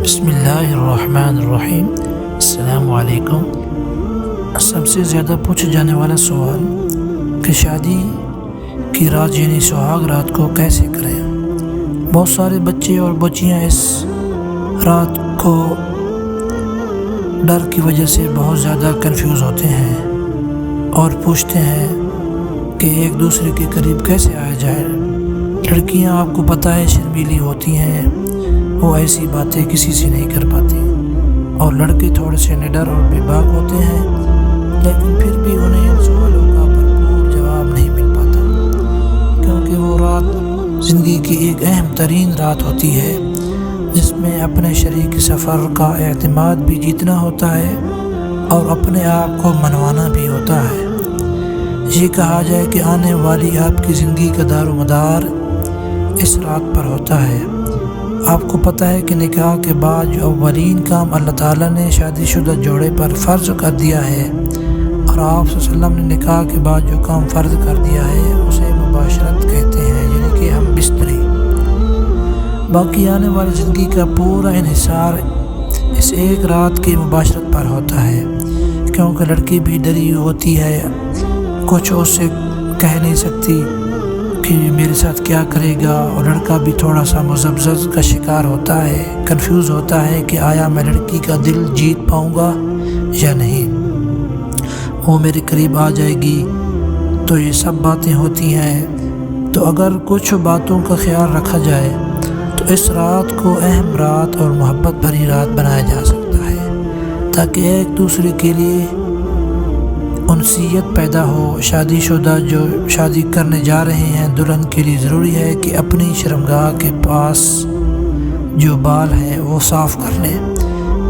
بسم اللہ الرحمن الرحیم۔ السلام علیکم۔ سب سے زیادہ پوچھا جانے والا سوال کہ شادی کی رات یعنی سہاگ رات کو کیسے کریں۔ بہت سارے بچے اور بچیاں اس رات کو ڈر کی وجہ سے بہت زیادہ کنفیوز ہوتے ہیں اور پوچھتے ہیں کہ ایک دوسرے کے قریب کیسے آیا جائے۔ لڑکیاں آپ کو پتہ ہے شرمیلی ہوتی ہیں، وہ ایسی باتیں کسی سے نہیں کر پاتی، اور لڑکے تھوڑے سے نڈر اور بے باک ہوتے ہیں، لیکن پھر بھی انہیں ان سوالوں کا بھرپور جواب نہیں مل پاتا، کیونکہ وہ رات زندگی کی ایک اہم ترین رات ہوتی ہے جس میں اپنے شریک سفر کا اعتماد بھی جیتنا ہوتا ہے اور اپنے آپ کو منوانا بھی ہوتا ہے۔ یہ کہا جائے کہ آنے والی آپ کی زندگی کا دار و مدار اس رات پر ہوتا ہے۔ آپ کو پتہ ہے کہ نکاح کے بعد جو اولین کام اللہ تعالیٰ نے شادی شدہ جوڑے پر فرض کر دیا ہے، اور آپ صلی اللہ علیہ وسلم نے نکاح کے بعد جو کام فرض کر دیا ہے اسے مباشرت کہتے ہیں، یعنی کہ ہم بستری۔ باقی آنے والی زندگی کا پورا انحصار اس ایک رات کی مباشرت پر ہوتا ہے، کیونکہ لڑکی بھی ڈری ہوتی ہے، کچھ اس سے کہہ نہیں سکتی کہ میرے ساتھ کیا کرے گا، اور لڑکا بھی تھوڑا سا مزبذب کا شکار ہوتا ہے، کنفیوز ہوتا ہے کہ آیا میں لڑکی کا دل جیت پاؤں گا یا نہیں، وہ میرے قریب آ جائے گی۔ تو یہ سب باتیں ہوتی ہیں۔ تو اگر کچھ باتوں کا خیال رکھا جائے تو اس رات کو اہم رات اور محبت بھری رات بنایا جا سکتا ہے، تاکہ ایک دوسرے کے لیے انسیت پیدا ہو۔ شادی شدہ جو شادی کرنے جا رہے ہیں، دلہن کے لیے ضروری ہے کہ اپنی شرمگاہ کے پاس جو بال ہے وہ صاف کر لیں۔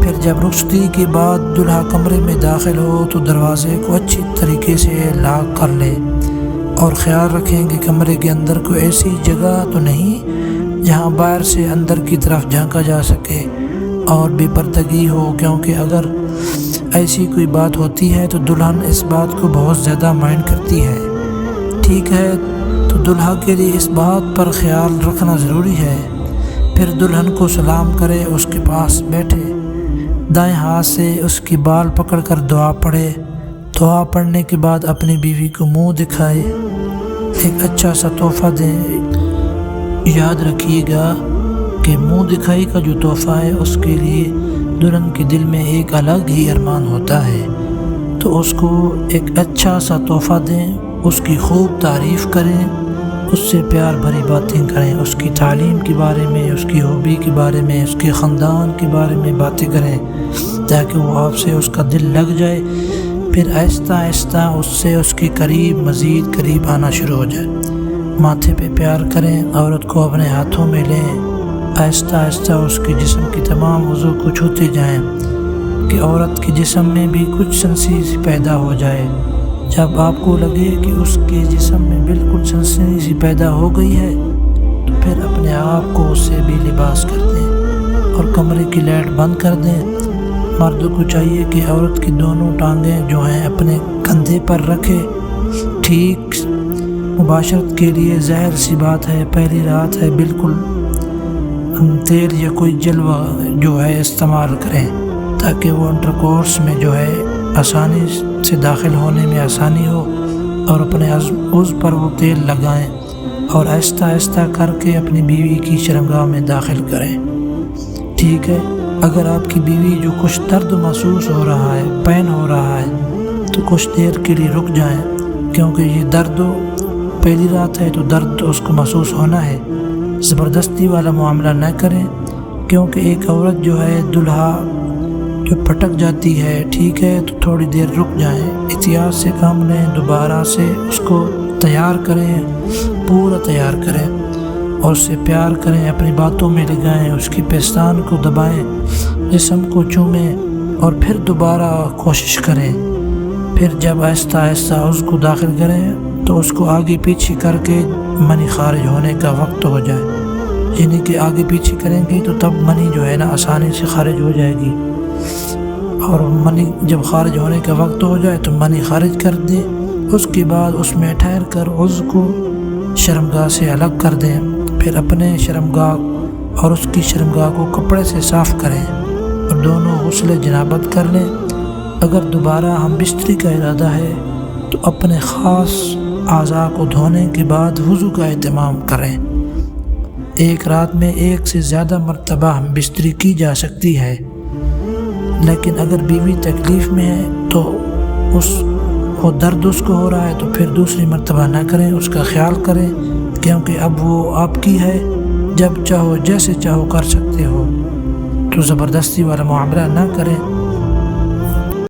پھر جب رخصتی کے بعد دلہا کمرے میں داخل ہو تو دروازے کو اچھی طریقے سے لاک کر لے، اور خیال رکھیں کہ کمرے کے اندر کوئی ایسی جگہ تو نہیں جہاں باہر سے اندر کی طرف جھانکا جا سکے اور بے پردگی ہو، کیونکہ اگر ایسی کوئی بات ہوتی ہے تو دلہن اس بات کو بہت زیادہ مائنڈ کرتی ہے۔ ٹھیک ہے، تو دلہا کے لیے اس بات پر خیال رکھنا ضروری ہے۔ پھر دلہن کو سلام کرے، اس کے پاس بیٹھے، دائیں ہاتھ سے اس کی بال پکڑ کر دعا پڑھے۔ دعا پڑھنے کے بعد اپنی بیوی کو منہ دکھائے، ایک اچھا سا تحفہ دیں۔ یاد رکھیے گا کہ منہ دکھائی کا جو تحفہ ہے اس کے لیے دلہن کے دل میں ایک الگ ہی ارمان ہوتا ہے، تو اس کو ایک اچھا سا تحفہ دیں، اس کی خوب تعریف کریں، اس سے پیار بھری باتیں کریں، اس کی تعلیم کے بارے میں، اس کی ہابی کے بارے میں، اس کے خاندان کے بارے میں باتیں کریں، تاکہ وہ آپ سے اس کا دل لگ جائے۔ پھر آہستہ آہستہ اس سے اس کے قریب مزید قریب آنا شروع ہو جائے۔ ماتھے پہ پیار کریں، عورت کو اپنے ہاتھوں میں لیں، آہستہ آہستہ اس کے جسم کی تمام عضو کو چھوتے جائیں کہ عورت کے جسم میں بھی کچھ سنسی پیدا ہو جائے۔ جب آپ کو لگے کہ اس کے جسم میں بالکل سنسی پیدا ہو گئی ہے تو پھر اپنے آپ کو اس سے بھی لباس کر دیں اور کمرے کی لائٹ بند کر دیں۔ مرد کو چاہیے کہ عورت کی دونوں ٹانگیں جو ہیں اپنے کندھے پر رکھے۔ ٹھیک مباشرت کے لیے ظاہر سی بات ہے، پہلی رات ہے، بالکل تیل یا کوئی جلوہ جو ہے استعمال کریں، تاکہ وہ انٹر کورس میں جو ہے آسانی سے داخل ہونے میں آسانی ہو، اور اپنے عضو پر وہ تیل لگائیں اور آہستہ آہستہ کر کے اپنی بیوی کی شرمگاہ میں داخل کریں۔ ٹھیک ہے، اگر آپ کی بیوی جو کچھ درد محسوس ہو رہا ہے، پین ہو رہا ہے، تو کچھ دیر کے لیے رک جائیں، کیونکہ یہ درد پہلی رات ہے تو درد اس کو محسوس ہونا ہے۔ زبردستی والا معاملہ نہ کریں، کیونکہ ایک عورت جو ہے دلہا جو پھٹک جاتی ہے، ٹھیک ہے، تو تھوڑی دیر رک جائیں، احتیاط سے کام لیں، دوبارہ سے اس کو تیار کریں، پورا تیار کریں، اور اس سے پیار کریں، اپنی باتوں میں لگائیں، اس کی پیستان کو دبائیں، جسم کو چومیں، اور پھر دوبارہ کوشش کریں۔ پھر جب آہستہ آہستہ اس کو داخل کریں تو اس کو آگے پیچھے کر کے منی خارج ہونے کا وقت ہو جائے، یعنی کہ آگے پیچھے کریں گے تو تب منی جو ہے نا آسانی سے خارج ہو جائے گی، اور منی جب خارج ہونے کا وقت ہو جائے تو منی خارج کر دیں۔ اس کے بعد اس میں ٹھہر کر عضو کو شرمگاہ سے الگ کر دیں۔ پھر اپنے شرمگاہ اور اس کی شرمگاہ کو کپڑے سے صاف کریں اور دونوں غسل جنابت کر لیں۔ اگر دوبارہ ہم بستری کا ارادہ ہے تو اپنے خاص اعضاء کو دھونے کے بعد وضو کا اہتمام کریں۔ ایک رات میں ایک سے زیادہ مرتبہ ہم بستری کی جا سکتی ہے، لیکن اگر بیوی تکلیف میں ہے تو وہ درد اس کو ہو رہا ہے تو پھر دوسری مرتبہ نہ کریں، اس کا خیال کریں، کیونکہ اب وہ آپ کی ہے، جب چاہو جیسے چاہو کر سکتے ہو، تو زبردستی والا معاملہ نہ کریں۔